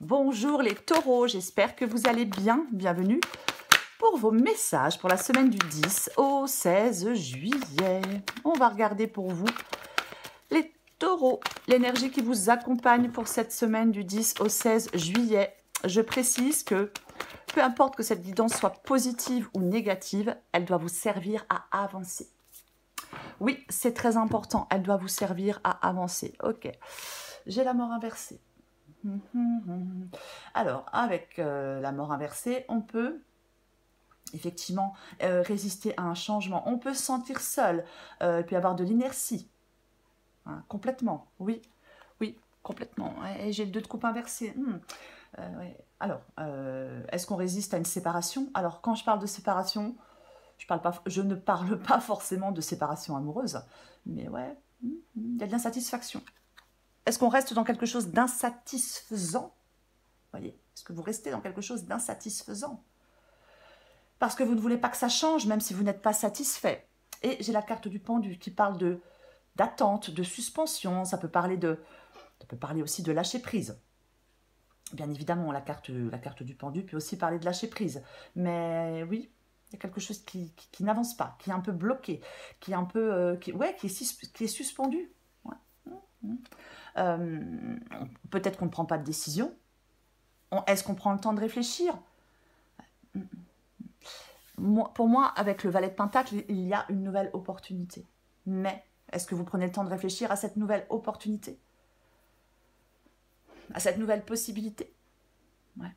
Bonjour les taureaux, j'espère que vous allez bien. Bienvenue pour vos messages pour la semaine du 10 au 16 juillet. On va regarder pour vous les taureaux, l'énergie qui vous accompagne pour cette semaine du 10 au 16 juillet. Je précise que peu importe que cette guidance soit positive ou négative, elle doit vous servir à avancer. Oui, c'est très important, elle doit vous servir à avancer. Ok, j'ai la mort inversée. Alors, avec la mort inversée, on peut effectivement résister à un changement. On peut se sentir seul, puis avoir de l'inertie. Hein, complètement, oui, oui, complètement. Et j'ai le 2 de coupe inversé. Ouais. Alors, est-ce qu'on résiste à une séparation? Alors, quand je parle de séparation, je ne parle pas forcément de séparation amoureuse, mais ouais, il y a de l'insatisfaction. Est-ce qu'on reste dans quelque chose d'insatisfaisant? Voyez, est-ce que vous restez dans quelque chose d'insatisfaisant? Parce que vous ne voulez pas que ça change, même si vous n'êtes pas satisfait. Et j'ai la carte du pendu qui parle d'attente, de suspension. Ça peut parler aussi de lâcher prise. Bien évidemment, la carte du pendu peut aussi parler de lâcher prise. Mais oui, il y a quelque chose qui n'avance pas, qui est un peu bloqué, qui est un peu, qui est suspendu. Ouais. Peut-être qu'on ne prend pas de décision. Est-ce qu'on prend le temps de réfléchir? Pour moi, avec le valet de Pentacle, il y a une nouvelle opportunité. Mais est-ce que vous prenez le temps de réfléchir à cette nouvelle opportunité? À cette nouvelle possibilité? Ouais.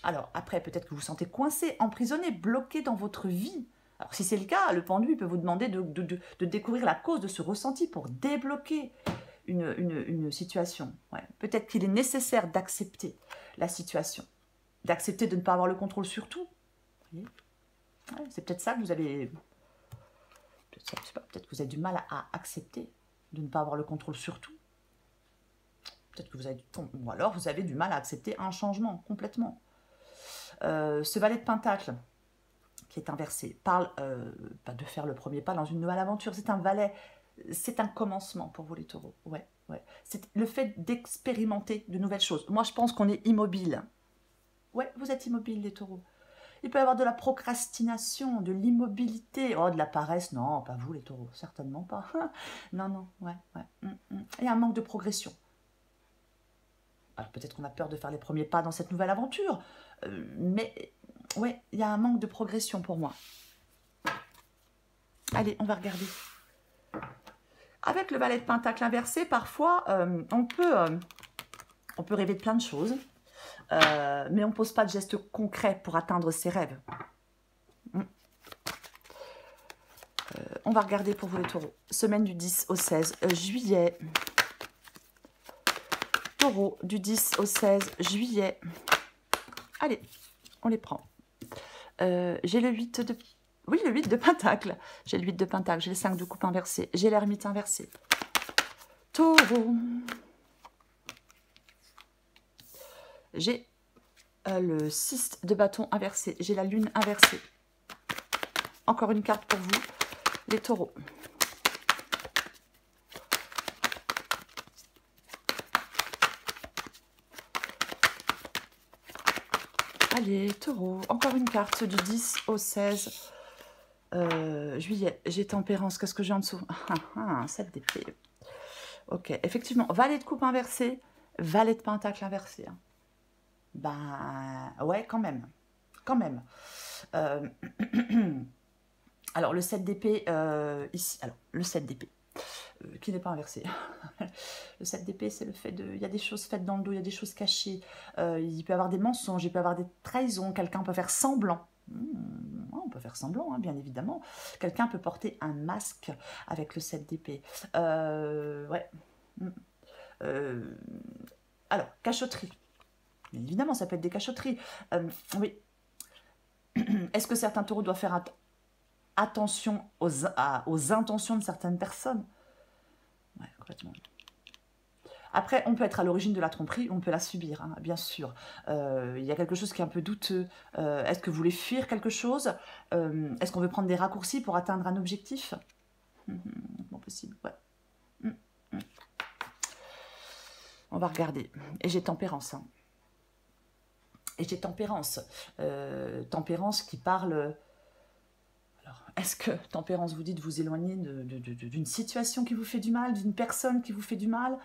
Alors, après, peut-être que vous vous sentez coincé, emprisonné, bloqué dans votre vie. Alors, si c'est le cas, le pendu il peut vous demander de découvrir la cause de ce ressenti pour débloquer une situation. Ouais. Peut-être qu'il est nécessaire d'accepter la situation, d'accepter de ne pas avoir le contrôle sur tout. Vous voyez? Ouais, c'est peut-être ça que vous avez... Peut-être que vous avez du mal à accepter de ne pas avoir le contrôle sur tout. Peut-être que vous avez... Ou alors vous avez du mal à accepter un changement complètement. Ce valet de Pentacle qui est inversé parle de faire le premier pas dans une nouvelle aventure. C'est un valet, c'est un commencement pour vous les taureaux. Ouais. C'est le fait d'expérimenter de nouvelles choses. Moi je pense qu'on est immobile. Ouais, vous êtes immobile les taureaux. Il peut y avoir de la procrastination, de l'immobilité. Oh, de la paresse. Non, pas vous les taureaux, certainement pas. Non, ouais. Et un manque de progression. Alors peut-être qu'on a peur de faire les premiers pas dans cette nouvelle aventure. Mais ouais, il y a un manque de progression pour moi. Allez, on va regarder. Avec le valet de Pentacle inversé, parfois, on peut rêver de plein de choses. Mais on ne pose pas de gestes concrets pour atteindre ses rêves. On va regarder pour vous les taureaux. Semaine du 10 au 16 juillet. Taureau du 10 au 16 juillet. Allez, on les prend. J'ai le 8 de... Oui, le 8 de Pentacle. J'ai le 8 de Pentacle. J'ai le 5 de coupe inversé. J'ai l'ermite inversé. Taureau. J'ai le 6 de bâton inversé. J'ai la lune inversée. Encore une carte pour vous, les taureaux. Allez, taureau. Encore une carte du 10 au 16 juillet. J'ai tempérance. Qu'est-ce que j'ai en dessous? 7 d'épée. Ok, effectivement. Valet de coupe inversé. Valet de Pentacle inversé. Ben, ouais, quand même. Alors, le 7 d'épée, ici. Alors, le 7 d'épée, qui n'est pas inversé. Le 7 d'épée, c'est le fait de... Il y a des choses faites dans le dos, il y a des choses cachées. Il peut y avoir des mensonges, il peut y avoir des trahisons. Quelqu'un peut faire semblant. On peut faire semblant, hein, bien évidemment. Quelqu'un peut porter un masque avec le 7 d'épée. Ouais. Alors, cachotterie. Bien évidemment, ça peut être des cachotteries. Oui. Est-ce que certains taureaux doivent faire attention aux intentions de certaines personnes? Ouais, complètement. Après, on peut être à l'origine de la tromperie, on peut la subir, hein, bien sûr. Il y a quelque chose qui est un peu douteux. Est-ce que vous voulez fuir quelque chose? Est-ce qu'on veut prendre des raccourcis pour atteindre un objectif? Bon, possible, ouais. On va regarder. Et j'ai tempérance. Hein. Et j'ai tempérance. Tempérance qui parle... Alors, est-ce que tempérance vous dit de vous éloigner d'une situation qui vous fait du mal, d'une personne qui vous fait du mal,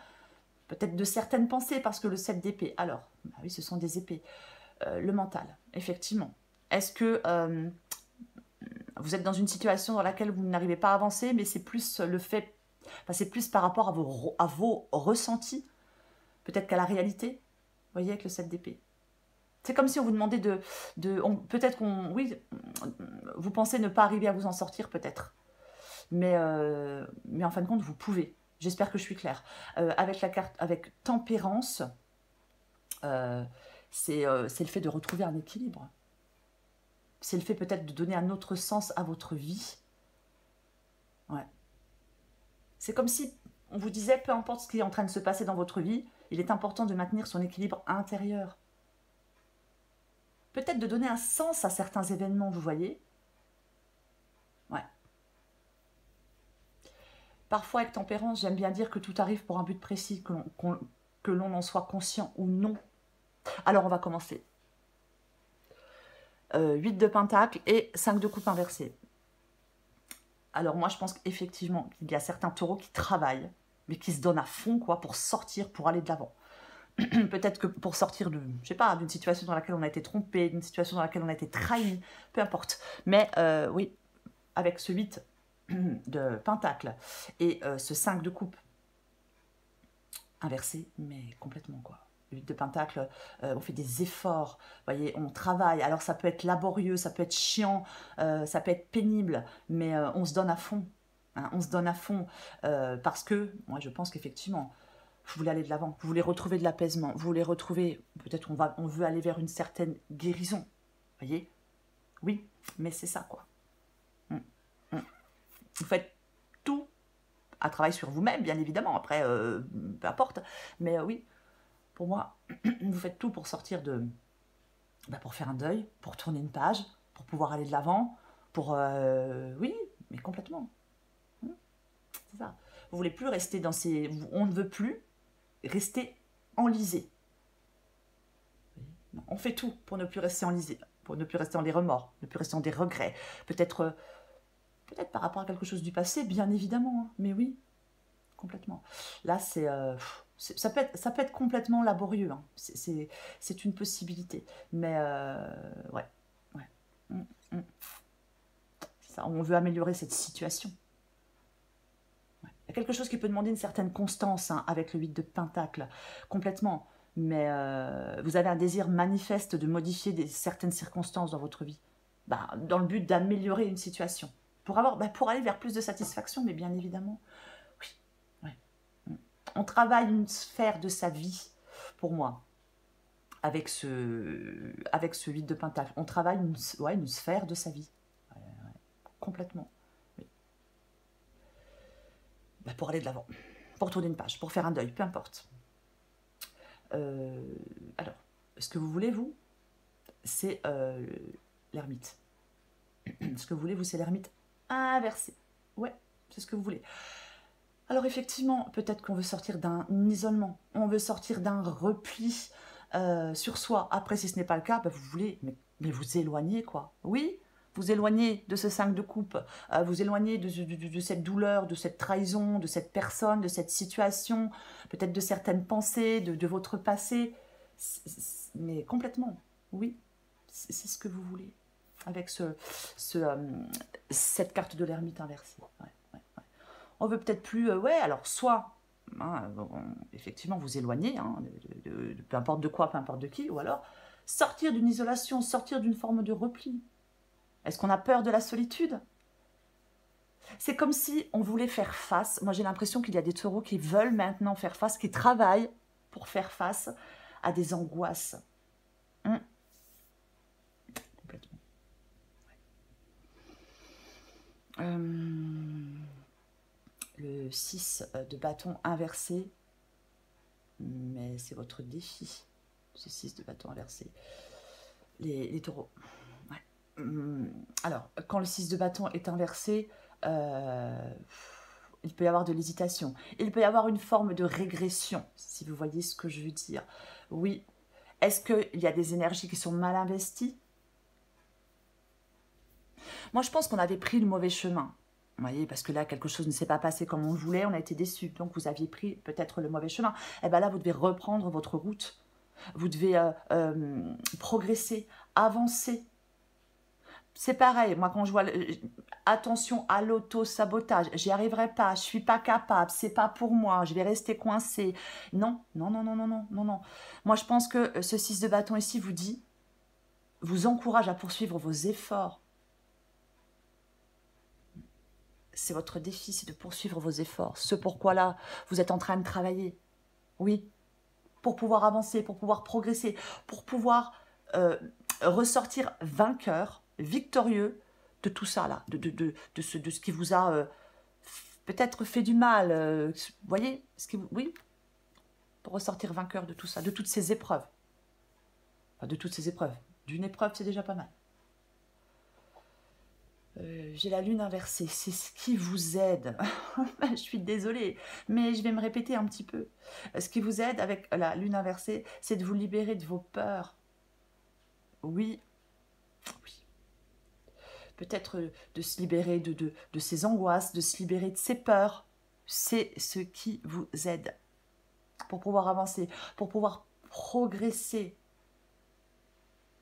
peut-être de certaines pensées, parce que le 7 d'épée. Alors, bah oui, ce sont des épées. Le mental, effectivement. Est-ce que vous êtes dans une situation dans laquelle vous n'arrivez pas à avancer, mais c'est plus le fait... Enfin, c'est plus par rapport à vos ressentis, peut-être qu'à la réalité, vous voyez, avec le 7 d'épée. C'est comme si on vous demandait peut-être qu'on... Oui, vous pensez ne pas arriver à vous en sortir, peut-être. Mais en fin de compte, vous pouvez. J'espère que je suis claire. Avec la carte, avec tempérance, c'est le fait de retrouver un équilibre. C'est le fait peut-être de donner un autre sens à votre vie. Ouais. C'est comme si on vous disait, peu importe ce qui est en train de se passer dans votre vie, il est important de maintenir son équilibre intérieur. Peut-être de donner un sens à certains événements, vous voyez. Ouais. Parfois, avec tempérance, j'aime bien dire que tout arrive pour un but précis, que l'on en soit conscient ou non. Alors, on va commencer. 8 de pentacle et 5 de coupe inversée. Alors moi, je pense qu'effectivement, il y a certains taureaux qui travaillent, mais qui se donnent à fond, quoi, pour sortir, pour aller de l'avant. Peut-être que pour sortir de, je sais pas, d'une situation dans laquelle on a été trompé, d'une situation dans laquelle on a été trahi, peu importe. Mais oui, avec ce 8 de pentacle et ce 5 de coupe inversé, mais complètement, quoi. Le 8 de pentacle, on fait des efforts, vous voyez, on travaille. Alors ça peut être laborieux, ça peut être chiant, ça peut être pénible, mais on se donne à fond. Hein, on se donne à fond parce que, moi je pense qu'effectivement, vous voulez aller de l'avant, vous voulez retrouver de l'apaisement, vous voulez retrouver, peut-être on veut aller vers une certaine guérison, vous voyez. Oui, mais c'est ça, quoi. Vous faites tout, un travail sur vous-même, bien évidemment, après, peu importe, mais oui, pour moi, vous faites tout pour sortir de... pour faire un deuil, pour tourner une page, pour pouvoir aller de l'avant, pour... oui, mais complètement. C'est ça. Vous voulez plus rester dans ces... On ne veut plus rester enlisé. On fait tout pour ne plus rester enlisé, pour ne plus rester dans les remords, ne plus rester dans des regrets. Peut-être par rapport à quelque chose du passé, bien évidemment, hein, mais oui, complètement. Là, ça peut être complètement laborieux, hein. C'est une possibilité. Mais ouais, ouais. Mm. Ça, on veut améliorer cette situation. Ouais. Il y a quelque chose qui peut demander une certaine constance, hein, avec le 8 de pentacle, complètement. Mais vous avez un désir manifeste de modifier certaines circonstances dans votre vie, dans le but d'améliorer une situation. Pour aller vers plus de satisfaction, mais bien évidemment, oui. Ouais. On travaille une sphère de sa vie, pour moi, avec ce 8 de pentacle. On travaille une sphère de sa vie. Ouais, complètement. Oui. Pour aller de l'avant, pour tourner une page, pour faire un deuil, peu importe. Alors, ce que vous voulez, vous, c'est l'ermite. Ce que vous voulez, vous, c'est l'ermite inversé. Ouais, c'est ce que vous voulez. Alors effectivement, peut-être qu'on veut sortir d'un isolement, on veut sortir d'un repli sur soi. Après, si ce n'est pas le cas, vous voulez mais vous éloigner, quoi. Oui, vous éloigner de ce 5 de coupe, vous éloigner de cette douleur, de cette trahison, de cette personne, de cette situation, peut-être de certaines pensées, de votre passé. Mais complètement, oui, c'est ce que vous voulez. Avec cette carte de l'ermite inversée. Ouais. On veut peut-être plus... alors soit, hein, effectivement, vous éloigner, hein, de peu importe de quoi, peu importe de qui, ou alors sortir d'une isolation, sortir d'une forme de repli. Est-ce qu'on a peur de la solitude? C'est comme si on voulait faire face. Moi, j'ai l'impression qu'il y a des taureaux qui veulent maintenant faire face, qui travaillent pour faire face à des angoisses. Complètement. Le 6 de bâton inversé, mais c'est votre défi, ce 6 de bâton inversé. Les taureaux. Ouais. Alors, quand le 6 de bâton est inversé, il peut y avoir de l'hésitation. Il peut y avoir une forme de régression, si vous voyez ce que je veux dire. Oui, Est-ce qu'il y a des énergies qui sont mal investies? Moi, je pense qu'on avait pris le mauvais chemin. Vous voyez, parce que là, quelque chose ne s'est pas passé comme on le voulait, on a été déçus. Donc, vous aviez pris peut-être le mauvais chemin. Et bien là, vous devez reprendre votre route. Vous devez progresser, avancer. C'est pareil, moi quand je vois, attention à l'auto-sabotage, j'y arriverai pas, je suis pas capable, c'est pas pour moi, je vais rester coincé. Non, non, non, non, non, non, non, non. Moi je pense que ce 6 de bâton ici vous dit, vous encourage à poursuivre vos efforts. C'est votre défi, c'est de poursuivre vos efforts. Ce pourquoi là, vous êtes en train de travailler. Oui, pour pouvoir avancer, pour pouvoir progresser, pour pouvoir ressortir vainqueur, victorieux de tout ça là, de ce qui vous a peut-être fait du mal. Vous voyez, oui, pour ressortir vainqueur de tout ça, de toutes ces épreuves. Enfin, de toutes ces épreuves. D'une épreuve, c'est déjà pas mal. J'ai la lune inversée, c'est ce qui vous aide. Je suis désolée, mais je vais me répéter un petit peu. Ce qui vous aide avec la lune inversée, c'est de vous libérer de vos peurs. Oui, oui. Peut-être de se libérer de ses angoisses, de se libérer de ses peurs. C'est ce qui vous aide pour pouvoir avancer, pour pouvoir progresser.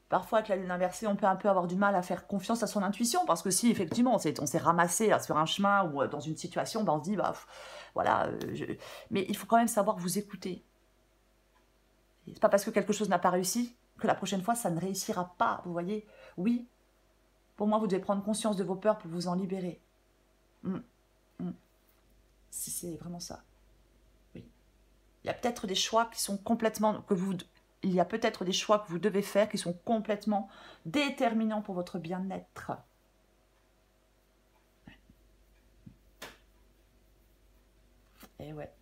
Parfois, avec la lune inversée, on peut un peu avoir du mal à faire confiance à son intuition, parce que si, effectivement, on s'est ramassé sur un chemin ou dans une situation, ben on se dit, bah, voilà, mais il faut quand même savoir vous écouter. C'est pas parce que quelque chose n'a pas réussi que la prochaine fois, ça ne réussira pas, vous voyez. Oui, pour moi, vous devez prendre conscience de vos peurs pour vous en libérer. C'est vraiment ça. Oui. Il y a peut-être des choix qui sont complètement... Il y a peut-être des choix que vous devez faire qui sont complètement déterminants pour votre bien-être. Et ouais.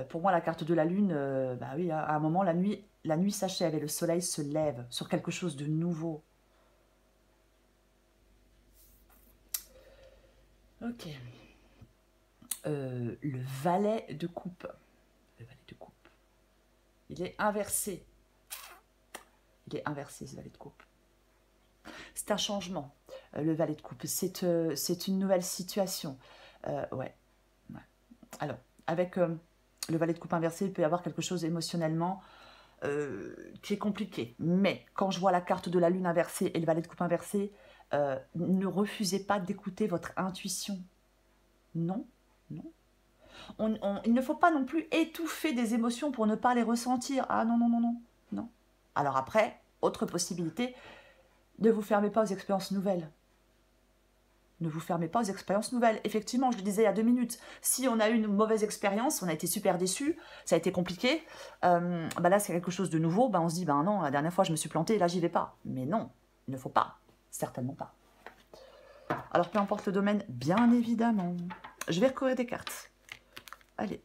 Pour moi, la carte de la lune, bah oui, à un moment, la nuit s'achève et le soleil se lève sur quelque chose de nouveau. Ok. Le valet de coupe. Le valet de coupe. Il est inversé. Il est inversé, ce valet de coupe. C'est un changement, le valet de coupe. C'est une nouvelle situation. Ouais. Alors, avec le valet de coupe inversé, il peut y avoir quelque chose émotionnellement qui est compliqué. Mais quand je vois la carte de la lune inversée et le valet de coupe inversé, ne refusez pas d'écouter votre intuition. Non, non. Il ne faut pas non plus étouffer des émotions pour ne pas les ressentir. Ah non, non, non, non, non. Alors après, autre possibilité, ne vous fermez pas aux expériences nouvelles. Ne vous fermez pas aux expériences nouvelles. Effectivement, je le disais il y a 2 minutes, si on a eu une mauvaise expérience, on a été super déçu, ça a été compliqué, bah là c'est quelque chose de nouveau, bah on se dit, bah non, la dernière fois je me suis plantée, là j'y vais pas. Mais non, il ne faut pas, certainement pas. Alors peu importe le domaine, bien évidemment. Je vais recouvrir des cartes. Allez.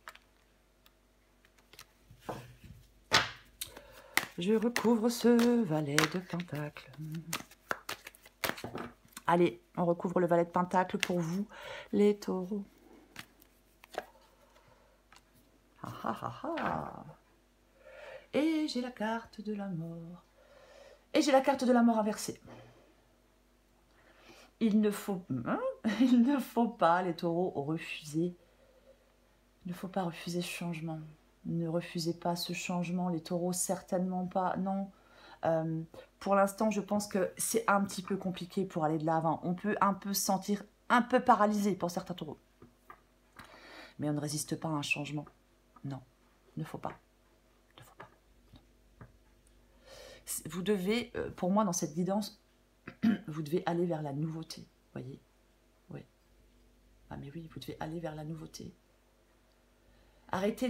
Je recouvre ce valet de pentacle. Allez, on recouvre le valet de pentacle pour vous, les taureaux. Ah ah ah ah. Et j'ai la carte de la mort. Et j'ai la carte de la mort inversée. Il ne faut pas, les taureaux, refuser. Il ne faut pas refuser ce changement. Ne refusez pas ce changement, les taureaux, certainement pas. Non. Pour l'instant, je pense que c'est un petit peu compliqué pour aller de l'avant. On peut un peu se sentir un peu paralysé pour certains taureaux. Mais on ne résiste pas à un changement. Non, il ne faut pas. Il ne faut pas. Vous devez, pour moi, dans cette guidance, vous devez aller vers la nouveauté. Voyez? Oui. Ah mais oui, vous devez aller vers la nouveauté. Arrêtez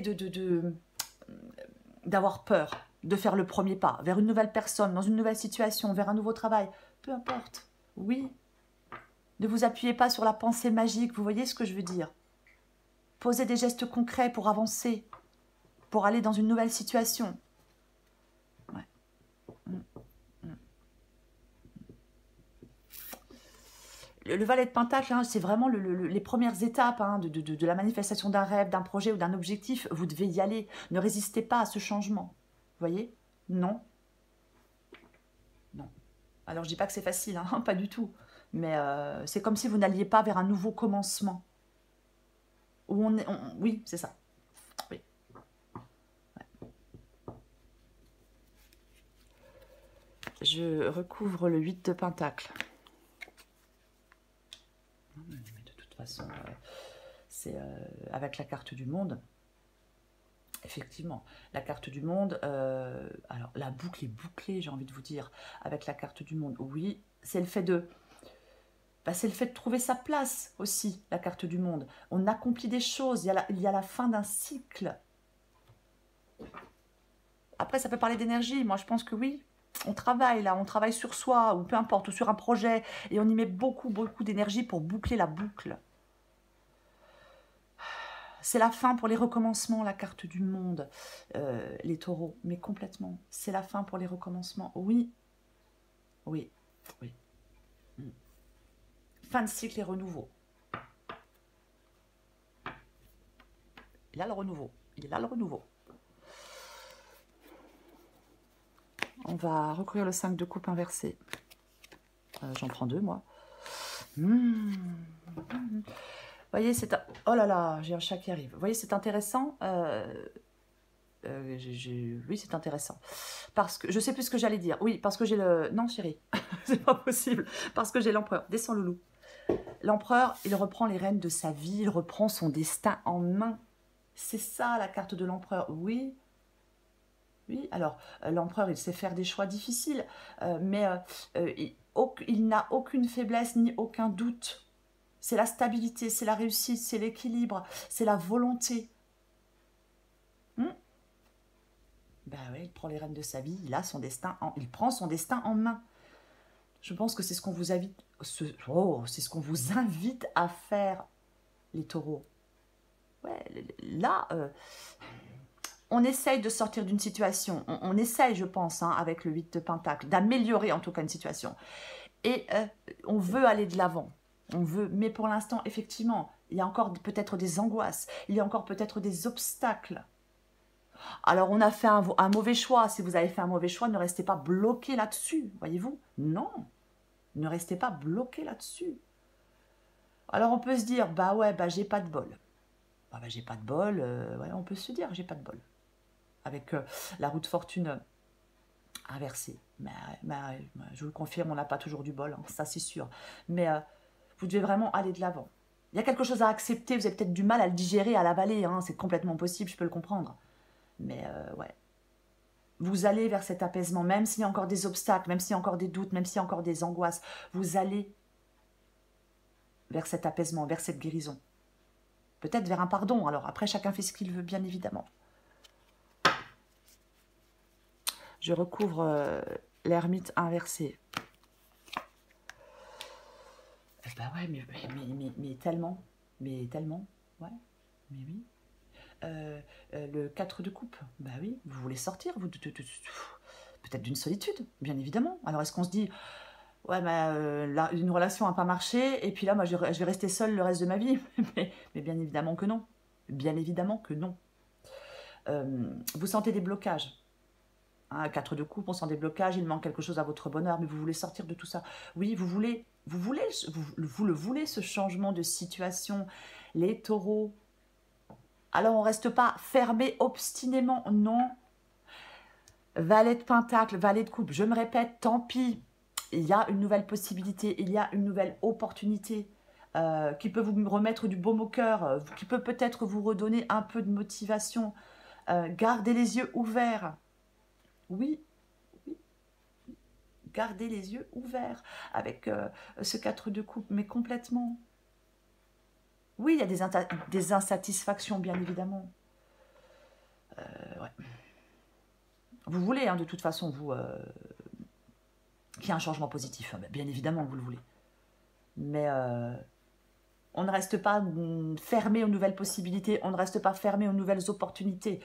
d'avoir peur de faire le premier pas vers une nouvelle personne, dans une nouvelle situation, vers un nouveau travail. Peu importe. Oui. Ne vous appuyez pas sur la pensée magique. Vous voyez ce que je veux dire? Posez des gestes concrets pour avancer, pour aller dans une nouvelle situation. Ouais. Le valet de pentacle, hein, c'est vraiment les premières étapes hein, de la manifestation d'un rêve, d'un projet ou d'un objectif. Vous devez y aller. Ne résistez pas à ce changement. Vous voyez? Non. Non. Alors, je dis pas que c'est facile, hein, pas du tout. Mais c'est comme si vous n'alliez pas vers un nouveau commencement. Où oui, c'est ça. Oui. Je recouvre le 8 de Pentacle. Mais de toute façon, c'est avec la carte du monde. Effectivement, la carte du monde, alors la boucle est bouclée, j'ai envie de vous dire, avec la carte du monde. Oui, c'est le fait de... c'est le fait de trouver sa place aussi, la carte du monde. On accomplit des choses, il y a la fin d'un cycle. Après, ça peut parler d'énergie. Moi, je pense que oui, on travaille là, on travaille sur soi, ou peu importe, ou sur un projet, et on y met beaucoup, beaucoup d'énergie pour boucler la boucle. C'est la fin pour les recommencements, la carte du monde, les taureaux, mais complètement. C'est la fin pour les recommencements. Oui, oui, oui. Fin de cycle et renouveau. Il a le renouveau. Il a le renouveau. On va recouvrir le 5 de coupe inversé. J'en prends 2, moi. Vous voyez, c'est... Oh là là, j'ai un chat qui arrive. Vous voyez, c'est intéressant. Oui, c'est intéressant. Parce que... Je sais plus ce que j'allais dire. Oui, parce que j'ai le... Non, chérie, c'est pas possible. Parce que j'ai l'empereur. Descends, loulou. L'empereur, il reprend les rênes de sa vie. Il reprend son destin en main. C'est ça, la carte de l'empereur. Oui. Oui, alors, l'empereur, il sait faire des choix difficiles. Mais il n'a aucune faiblesse ni aucun doute. C'est la stabilité, c'est la réussite, c'est l'équilibre, c'est la volonté. Ben oui, il prend les rênes de sa vie, il prend son destin en main. Je pense que c'est ce qu'on vous invite, c'est ce qu'on vous invite à faire, les taureaux. Ouais, là, on essaye de sortir d'une situation, on essaye, je pense, hein, avec le 8 de Pentacle, d'améliorer en tout cas une situation. Et on veut aller de l'avant. On veut, mais pour l'instant, effectivement, il y a encore peut-être des angoisses, il y a encore peut-être des obstacles. Alors, on a fait un mauvais choix. Si vous avez fait un mauvais choix, ne restez pas bloqué là-dessus, voyez-vous? Non, ne restez pas bloqué là-dessus. Alors, on peut se dire, bah ouais, bah j'ai pas de bol. Bah, j'ai pas de bol, ouais, on peut se dire, j'ai pas de bol. Avec la roue de fortune inversée. Mais je vous le confirme, on n'a pas toujours du bol, hein, ça c'est sûr. Mais vous devez vraiment aller de l'avant. Il y a quelque chose à accepter, vous avez peut-être du mal à le digérer, à l'avaler, hein, c'est complètement possible, je peux le comprendre. Mais ouais, vous allez vers cet apaisement, même s'il y a encore des obstacles, même s'il y a encore des doutes, même s'il y a encore des angoisses, vous allez vers cet apaisement, vers cette guérison. Peut-être vers un pardon, alors après chacun fait ce qu'il veut, bien évidemment. Je recouvre l'ermite inversé. Bah ouais, mais tellement, ouais, mais oui. Le 4 de coupe, bah oui, vous voulez sortir, vous peut-être d'une solitude, bien évidemment. Alors est-ce qu'on se dit, ouais, là, une relation n'a pas marché, et puis là, moi, je vais rester seule le reste de ma vie? mais bien évidemment que non. Bien évidemment que non. Vous sentez des blocages. Hein, 4 de coupe, on sent des blocages, il manque quelque chose à votre bonheur, mais vous voulez sortir de tout ça. Oui, vous le voulez, ce changement de situation, les taureaux. Alors, on ne reste pas fermé obstinément, non. Valet de pentacle, valet de coupe, je me répète, tant pis. Il y a une nouvelle possibilité, il y a une nouvelle opportunité qui peut vous remettre du baume au cœur, qui peut peut-être vous redonner un peu de motivation. Gardez les yeux ouverts. Oui, oui, gardez les yeux ouverts avec ce 4 de coupe, mais complètement. Oui, il y a des insatisfactions, bien évidemment. Ouais. Vous voulez, hein, de toute façon, vous, qu'il y ait un changement positif. Bien évidemment, vous le voulez. Mais on ne reste pas fermé aux nouvelles possibilités, on ne reste pas fermé aux nouvelles opportunités.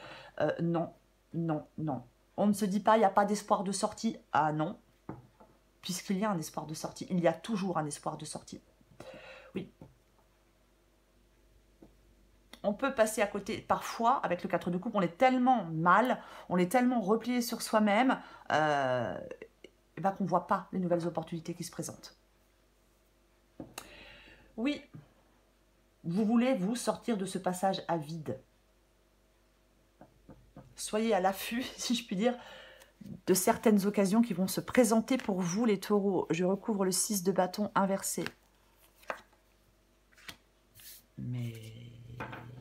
Non, non, non. On ne se dit pas, il n'y a pas d'espoir de sortie. Ah non, puisqu'il y a un espoir de sortie. Il y a toujours un espoir de sortie. Oui. on peut passer à côté, parfois, avec le 4 de coupe, on est tellement mal, on est tellement replié sur soi-même, qu'on ne voit pas les nouvelles opportunités qui se présentent. Oui, vous voulez vous sortir de ce passage à vide. Soyez à l'affût, si je puis dire, de certaines occasions qui vont se présenter pour vous, les taureaux. Je recouvre le 6 de bâton inversé. Mais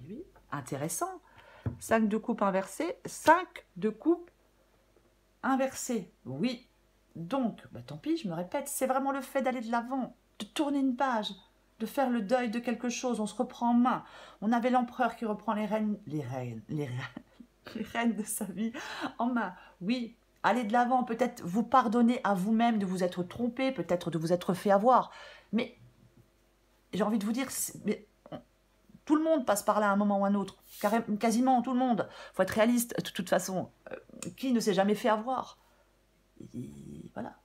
oui, intéressant. 5 de coupe inversé, 5 de coupe inversé. Oui, donc, tant pis, je me répète, c'est vraiment le fait d'aller de l'avant, de tourner une page, de faire le deuil de quelque chose. On se reprend en main. On avait l'empereur qui reprend les rênes de sa vie en main. Oui, allez de l'avant, peut-être vous pardonner à vous-même de vous être trompé, peut-être de vous être fait avoir. Mais j'ai envie de vous dire, tout le monde passe par là à un moment ou à un autre. Quasiment tout le monde. Il faut être réaliste, de toute façon. Qui ne s'est jamais fait avoir? Et voilà.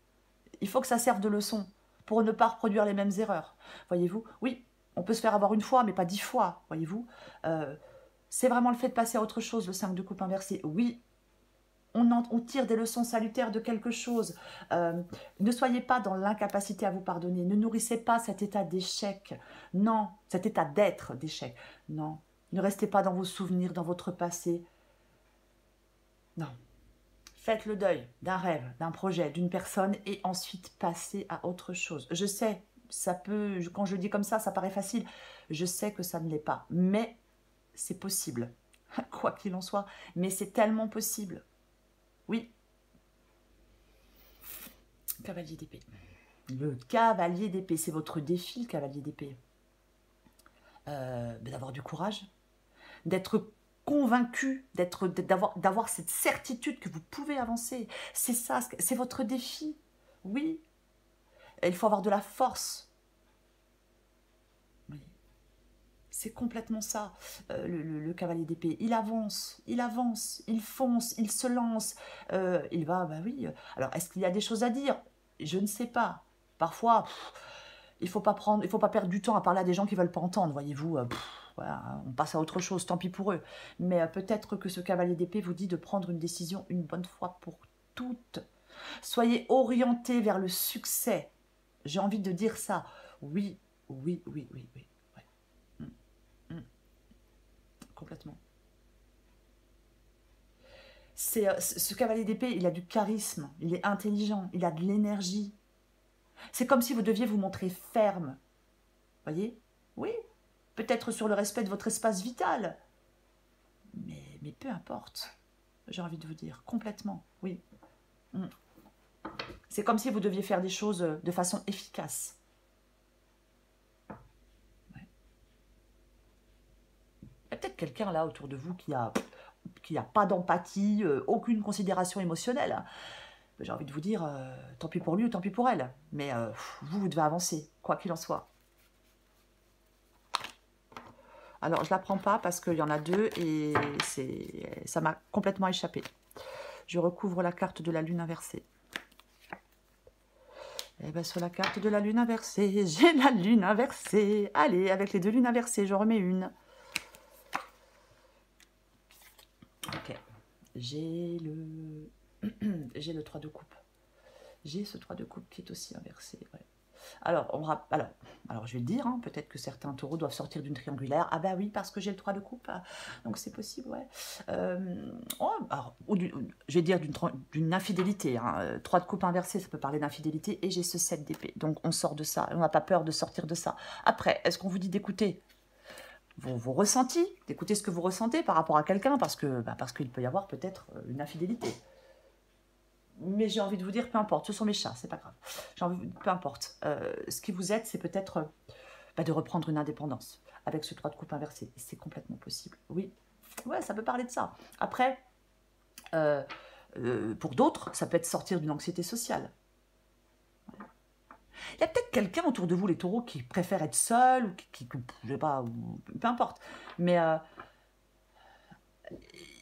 Il faut que ça serve de leçon pour ne pas reproduire les mêmes erreurs. Voyez-vous? Oui, on peut se faire avoir une fois, mais pas 10 fois. Voyez-vous? C'est vraiment le fait de passer à autre chose, le 5 de coupe inversé. Oui, on tire des leçons salutaires de quelque chose. Ne soyez pas dans l'incapacité à vous pardonner. Ne nourrissez pas cet état d'échec. Non, cet état d'être d'échec. Non, ne restez pas dans vos souvenirs, dans votre passé. Non. Faites le deuil d'un rêve, d'un projet, d'une personne et ensuite passez à autre chose. Je sais, ça peut, quand je dis comme ça paraît facile. Je sais que ça ne l'est pas, mais c'est possible. Quoi qu'il en soit, mais c'est tellement possible. Oui. Cavalier d'épée. Le cavalier d'épée, c'est votre défi, le cavalier d'épée. D'avoir du courage, d'être convaincu, d'avoir cette certitude que vous pouvez avancer. C'est ça, c'est votre défi. Oui. Et il faut avoir de la force. Oui. C'est complètement ça, le cavalier d'épée. Il avance, il fonce, il se lance. Il va, oui. Alors, est-ce qu'il y a des choses à dire? Je ne sais pas. Parfois, il ne faut pas perdre du temps à parler à des gens qui ne veulent pas entendre, voyez-vous. Voilà, on passe à autre chose, tant pis pour eux. Mais peut-être que ce cavalier d'épée vous dit de prendre une décision une bonne fois pour toutes. Soyez orientés vers le succès. J'ai envie de dire ça. Oui, oui, oui, oui, oui. Complètement. Ce cavalier d'épée, il a du charisme, il est intelligent, il a de l'énergie. C'est comme si vous deviez vous montrer ferme. Voyez? Oui, peut-être sur le respect de votre espace vital. Mais peu importe, j'ai envie de vous dire, complètement, oui. C'est comme si vous deviez faire des choses de façon efficace. Ouais. Il y a peut-être quelqu'un là autour de vous qui a pas d'empathie, aucune considération émotionnelle. J'ai envie de vous dire, tant pis pour lui ou tant pis pour elle. Mais vous devez avancer, quoi qu'il en soit. Alors, je ne la prends pas parce qu'il y en a deux et ça m'a complètement échappé. Je recouvre la carte de la lune inversée. Et bien, sur la carte de la lune inversée, j'ai la lune inversée. Allez, avec les deux lunes inversées, je remets une. Ok. J'ai le 3 de coupe. J'ai ce 3 de coupe qui est aussi inversé. Ouais. Alors, je vais le dire, hein, peut-être que certains taureaux doivent sortir d'une triangulaire. Ah bah oui, parce que j'ai le 3 de coupe. Donc c'est possible, ouais. Je vais dire d'une infidélité. 3 de coupe inversé, ça peut parler d'infidélité. Et j'ai ce 7 d'épée. Donc on sort de ça. On n'a pas peur de sortir de ça. Après, est-ce qu'on vous dit d'écouter vos ressentis, d'écouter ce que vous ressentez par rapport à quelqu'un, parce qu'il peut y avoir peut-être une infidélité. Mais j'ai envie de vous dire, peu importe, ce sont mes chats, c'est pas grave. Peu importe. Ce qui vous aide, c'est peut-être de reprendre une indépendance avec ce 3 de coupe inversé. C'est complètement possible. Oui, ouais, ça peut parler de ça. Après, pour d'autres, ça peut être sortir d'une anxiété sociale. Il y a peut-être quelqu'un autour de vous, les taureaux, qui préfère être seul, ou je sais pas, peu importe. Mais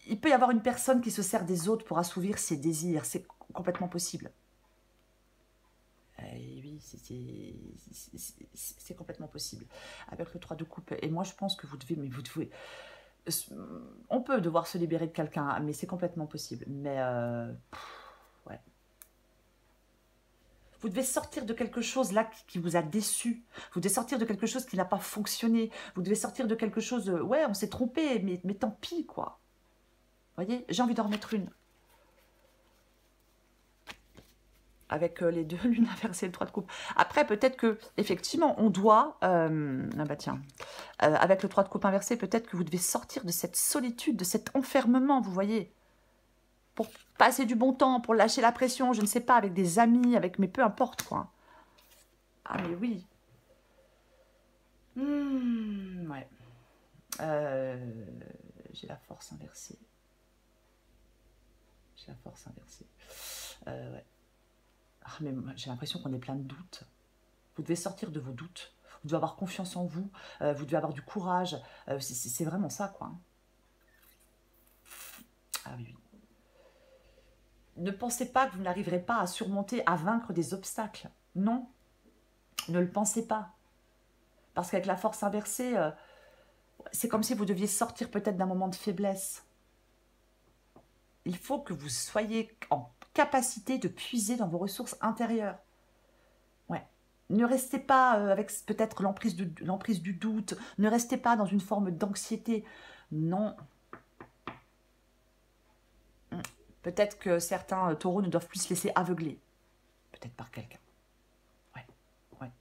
il peut y avoir une personne qui se sert des autres pour assouvir ses désirs. C'est complètement possible. Et oui, c'est complètement possible. Avec le 3 de coupe. Et moi, je pense que vous devez... Mais vous devez... On peut devoir se libérer de quelqu'un, mais c'est complètement possible. Mais... ouais. Vous devez sortir de quelque chose là qui vous a déçu. Vous devez sortir de quelque chose qui n'a pas fonctionné. Vous devez sortir de quelque chose... ouais, on s'est trompé, mais tant pis, quoi. Vous voyez, j'ai envie d'en remettre une. Avec les deux lunes inversées et le 3 de coupe. Après, peut-être que effectivement, on doit... ah bah tiens. Avec le 3 de coupe inversé, peut-être que vous devez sortir de cette solitude, de cet enfermement, vous voyez. Pour passer du bon temps, pour lâcher la pression, je ne sais pas, avec des amis, avec... Mais peu importe, quoi. Ah, mais oui. Ouais. J'ai la force inversée. J'ai la force inversée. Ouais. Ah, mais j'ai l'impression qu'on est plein de doutes. Vous devez sortir de vos doutes. Vous devez avoir confiance en vous. Vous devez avoir du courage. C'est vraiment ça, quoi. Ah oui, oui. Ne pensez pas que vous n'arriverez pas à surmonter, à vaincre des obstacles. Non. Ne le pensez pas. Parce qu'avec la force inversée, c'est comme si vous deviez sortir peut-être d'un moment de faiblesse. Il faut que vous soyez en capacité de puiser dans vos ressources intérieures. Ouais. Ne restez pas avec peut-être l'emprise du doute. Ne restez pas dans une forme d'anxiété. Non. Peut-être que certains taureaux ne doivent plus se laisser aveugler. Peut-être par quelqu'un. Ouais. Ouais.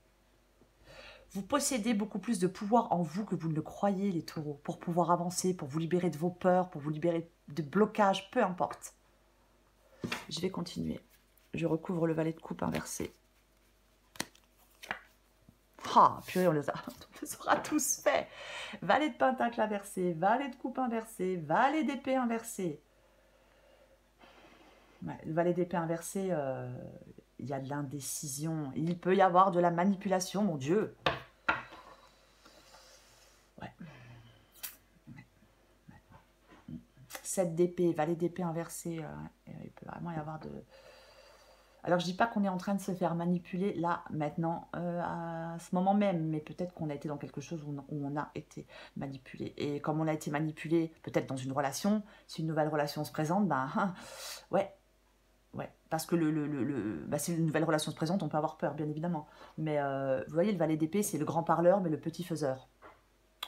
Vous possédez beaucoup plus de pouvoir en vous que vous ne le croyez, les taureaux, pour pouvoir avancer, pour vous libérer de vos peurs, pour vous libérer de blocages, peu importe. Je vais continuer. Je recouvre le valet de coupe inversé. Ah, purée, on les aura tous fait. Valet de pentacle inversé, valet de coupe inversé, valet d'épée inversé. Ouais, le valet d'épée inversé, il y a de l'indécision. Il peut y avoir de la manipulation, mon Dieu. Ouais. 7 d'épée, valet d'épée inversé. Il peut vraiment y avoir de... Alors, je dis pas qu'on est en train de se faire manipuler là, maintenant, à ce moment même, mais peut-être qu'on a été dans quelque chose où on a été manipulé. Et comme on a été manipulé, peut-être dans une relation, si une nouvelle relation se présente, ben, ouais, parce que si une nouvelle relation se présente, on peut avoir peur, bien évidemment. Mais vous voyez, le valet d'épée, c'est le grand parleur, mais le petit faiseur.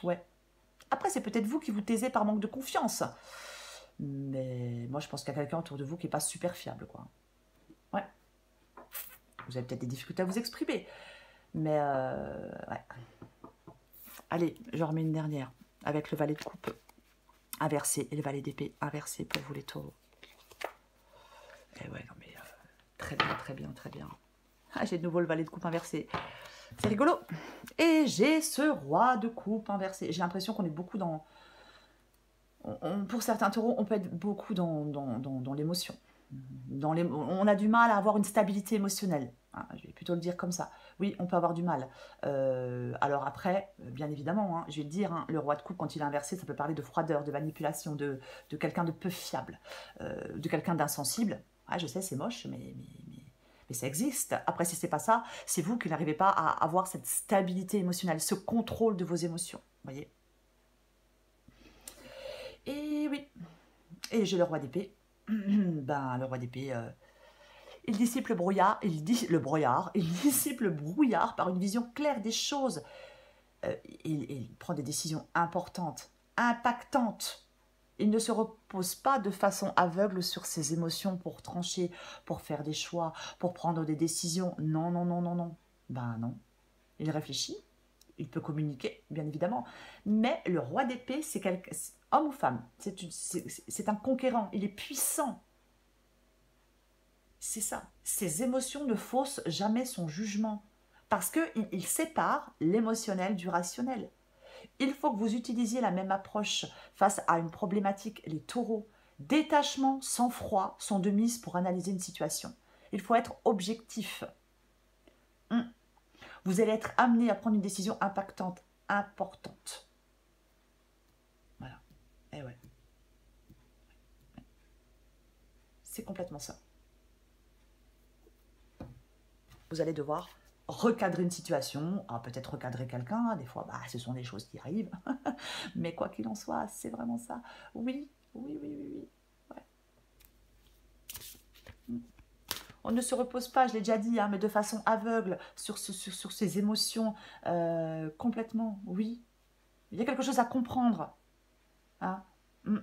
Ouais. Après, c'est peut-être vous qui vous taisez par manque de confiance. Mais moi, je pense qu'il y a quelqu'un autour de vous qui n'est pas super fiable, quoi. Ouais. Vous avez peut-être des difficultés à vous exprimer. Mais, ouais. Allez, je remets une dernière. Avec le valet de coupe inversé et le valet d'épée inversé pour vous, les taureaux. Et ouais, non mais... très bien, très bien, très bien. Ah, j'ai de nouveau le valet de coupe inversé. C'est rigolo. Et j'ai ce roi de coupe inversé. J'ai l'impression qu'on est beaucoup dans... pour certains taureaux, on peut être beaucoup dans l'émotion. On a du mal à avoir une stabilité émotionnelle. Je vais plutôt le dire comme ça. Oui, on peut avoir du mal. Alors après, bien évidemment, je vais le dire, le roi de coupe, quand il est inversé, ça peut parler de froideur, de manipulation, de quelqu'un de peu fiable, de quelqu'un d'insensible. Ah, je sais, c'est moche, mais ça existe. Après, si c'est pas ça, c'est vous qui n'arrivez pas à avoir cette stabilité émotionnelle, ce contrôle de vos émotions. Vous voyez? Et oui. Et j'ai le roi d'épée. Ben, le roi d'épée, il dissipe le brouillard, il dissipe le brouillard par une vision claire des choses. Il prend des décisions importantes, impactantes. Il ne se repose pas de façon aveugle sur ses émotions pour trancher, pour faire des choix, pour prendre des décisions. Non, non, non, non, non. Ben non. Il réfléchit, il peut communiquer, bien évidemment. Mais le roi d'épée, c'est homme ou femme, c'est un conquérant, il est puissant. C'est ça. Ses émotions ne faussent jamais son jugement. Parce qu'il sépare l'émotionnel du rationnel. Il faut que vous utilisiez la même approche face à une problématique. Les taureaux, détachement, sang-froid sont de mise pour analyser une situation. Il faut être objectif. Vous allez être amené à prendre une décision impactante, importante. Voilà. Et ouais. C'est complètement ça. Vous allez devoir recadrer une situation, peut-être recadrer quelqu'un, des fois, bah, ce sont des choses qui arrivent, mais quoi qu'il en soit, c'est vraiment ça. Oui, oui, oui, oui, oui. Ouais. On ne se repose pas, je l'ai déjà dit, hein, mais de façon aveugle sur ces émotions, complètement, oui. Il y a quelque chose à comprendre. Hein. Mm.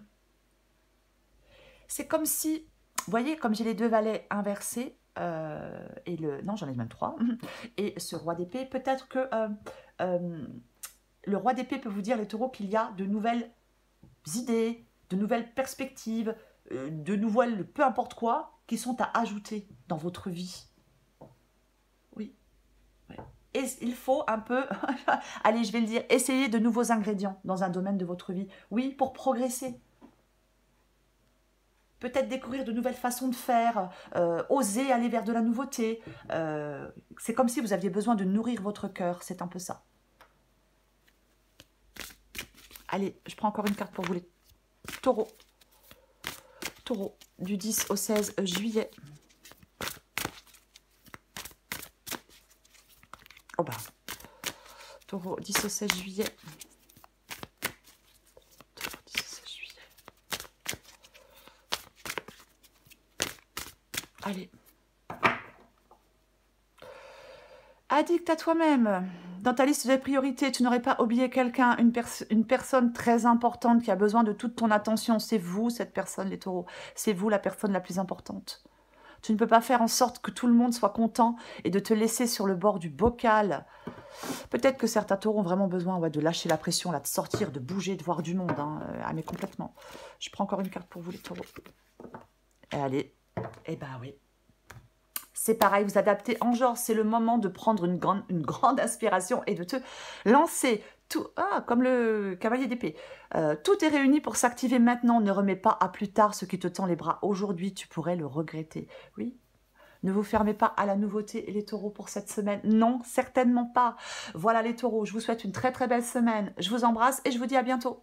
C'est comme si, vous voyez, comme j'ai les deux valets inversés, et le... Non, j'en ai même trois. Et ce roi d'épée, peut-être que le roi d'épée peut vous dire, les taureaux, qu'il y a de nouvelles idées, de nouvelles perspectives, de nouvelles, peu importe quoi, qui sont à ajouter dans votre vie. Oui. Ouais. Et il faut un peu, allez, je vais le dire, essayer de nouveaux ingrédients dans un domaine de votre vie. Oui, pour progresser. Peut-être découvrir de nouvelles façons de faire, oser aller vers de la nouveauté. C'est comme si vous aviez besoin de nourrir votre cœur, c'est un peu ça. Allez, je prends encore une carte pour vous les taureaux. Taureau, du 10 au 16 juillet. Oh bah, taureau, 10 au 16 juillet. Taureau, 10 au 16 juillet. Allez. Addict à toi-même. Dans ta liste de priorités, tu n'aurais pas oublié quelqu'un, une personne très importante qui a besoin de toute ton attention. C'est vous, cette personne, les taureaux. C'est vous, la personne la plus importante. Tu ne peux pas faire en sorte que tout le monde soit content et de te laisser sur le bord du bocal. Peut-être que certains taureaux ont vraiment besoin de lâcher la pression, là, de sortir, de bouger, de voir du monde. Hein. Ah, mais complètement. Je prends encore une carte pour vous, les taureaux. Et allez. Eh ben oui. C'est pareil, vous adaptez en genre. C'est le moment de prendre une grande inspiration et de te lancer. Tout, comme le cavalier d'épée. Tout est réuni pour s'activer maintenant. Ne remets pas à plus tard ce qui te tend les bras. Aujourd'hui, tu pourrais le regretter. Oui. Ne vous fermez pas à la nouveauté, les taureaux, pour cette semaine. Non, certainement pas. Voilà les taureaux. Je vous souhaite une très très belle semaine. Je vous embrasse et je vous dis à bientôt.